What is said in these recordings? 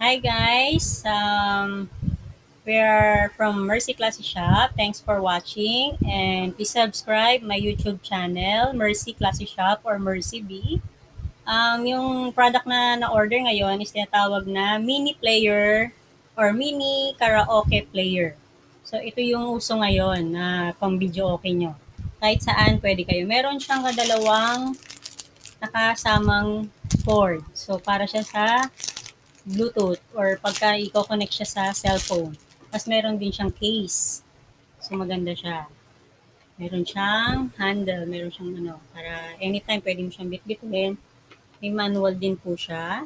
Hi guys, we are from Mercy Classy Shop. Thanks for watching and please subscribe my YouTube channel, Mercy Classy Shop or Mercy B. Yung product na na-order ngayon is tinatawag na mini player or mini karaoke player. So ito yung uso ngayon na pang video okay nyo. Kahit saan pwede kayo. Meron siyang kadalawang nakasamang cord. So para siya sa Bluetooth or pagka i-connect siya sa cellphone. Tapos meron din siyang case. So maganda siya. Meron siyang handle, meron siyang para anytime pwede mo siyang bitbitin. May manual din po siya.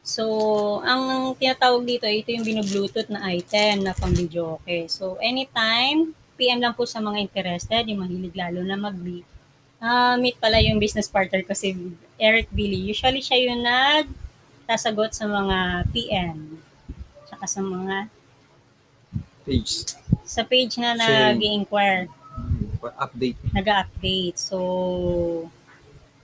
So, ang tinatawag dito, ito yung binu-Bluetooth na item na pang video okay. So, anytime, PM lang po sa mga interested, yung mahilig lalo na mag-beat. Meet pala yung business partner ko si Eric Billy. Usually siya yung sasagot sa mga PM. Tsaka sa mga Page. sa page na Sharing. nag-i-inquire, Update. nag-update. So,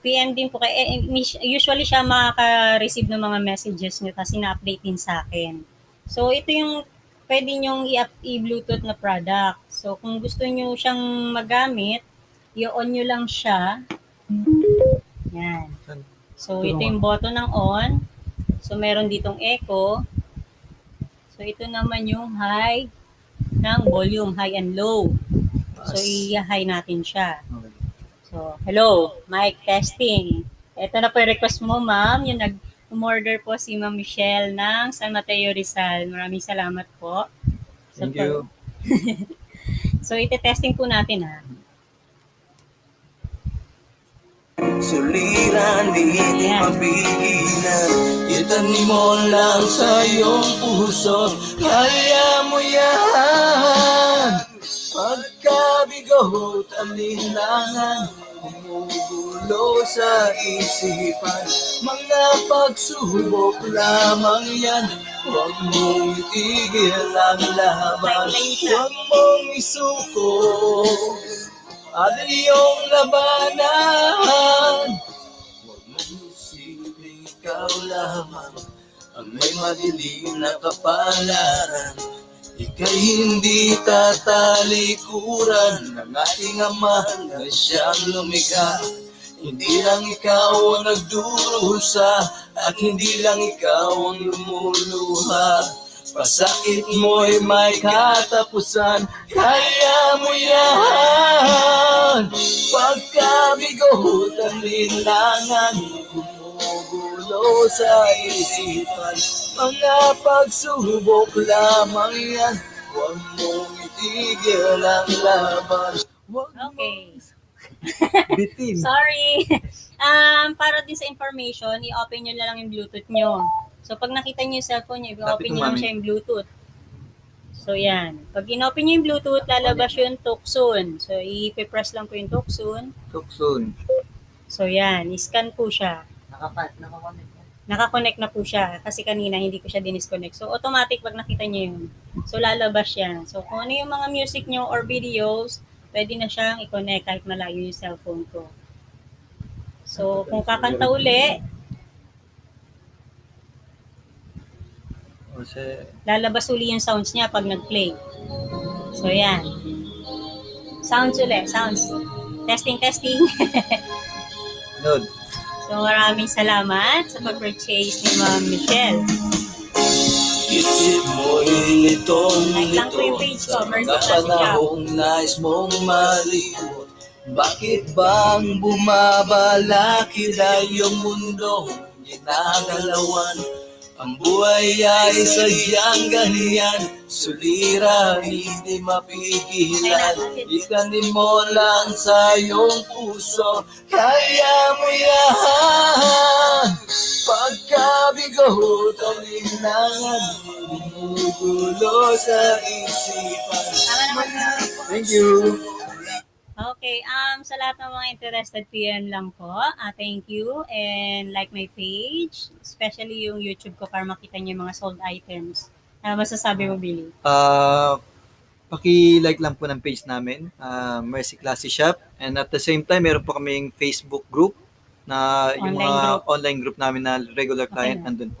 PM din po kay usually siya makaka-receive ng mga messages niyo tapos ina-update din sa akin. So, ito yung pwede nyong i-Bluetooth na product. So, kung gusto niyo siyang magamit, i-on nyo lang siya. Yan. So, ito yung button ng on. So, meron ditong echo. So, ito naman yung high ng volume, high and low. So, i-high natin siya. So, hello, mic testing. Ito na po yung request mo, ma'am. Yung nag-order po si Ma'am Michelle ng San Mateo Rizal. Maraming salamat po. Thank you. So, ite-testing po natin, ha. Suliran, di mapigilan. Itanim mo lang sa iyong puso. Kaya mo yan. Pagkabigot, alinlangan, umugulo sa isipan. Mga pagsubok lamang yan. Huwag mong itigil ang laban. Huwag mong isuko at iyong labanan. Huwag mong isipin ikaw lamang ang may madilim na kapalaran. Ika'y hindi tatalikuran ng ating Ama na siyang lumikha. Hindi lang ikaw ang nagdurusa at hindi lang ikaw ang lumuluha. Pasakit mo'y may katapusan, kaya mo yan. Pagkabigot ang linlangan, gumugulo sa isipan. Mga pagsubok lamang yan, huwag mong itigil ang laban. Okay. Bitin. Sorry. Para din sa information, i-open nyo na lang yung Bluetooth nyo. So, pag nakita nyo yung cellphone nyo, i-open nyo lang siya yung Bluetooth. So, yan. Pag in-open nyo yung Bluetooth, lalabas yung Tucson. So, i-press lang po yung Tucson. Tukson. So, yan. I-scan po siya. Nakakonect na po siya. Kasi kanina, hindi ko siya dinisconnect. So, automatic pag nakita nyo yun. So, lalabas yan. So, kung ano yung mga music nyo or videos, pwede na siyang i-connect kahit malayo yung cellphone ko. So, kung kakanta uli, lalabas uli yung sounds niya pag nag-play. So, yan. Sounds uli. Sounds. Testing, testing. Nod. So, maraming salamat sa pag-purchase ni Ma'am Michelle. Isip mo'y nitong Like lang po yung nito page ko, sa Mercy mga Classy Shop. panahong nais mong malimot. Bakit bang bumabala kila yung mundo ginagalawan? Ang buhay ay sadyang ganyan, sulira hindi mapigilan. Itanim mo lang sa iyong puso, kaya mo yan. Pagkabigot ang linlangan, gumugulo sa isipan. Tama naman na. Thank you. Okay, sa lahat ng mga interested, PM lang po. Thank you and like my page, especially yung YouTube ko para makita niyo yung mga sold items. Masasabi mo, Billy? Paki-like lang po ng page namin, Mercy Classy Shop. And at the same time, meron po kaming Facebook group na yung Online mga group. online group namin na regular client Okay na. nandun po.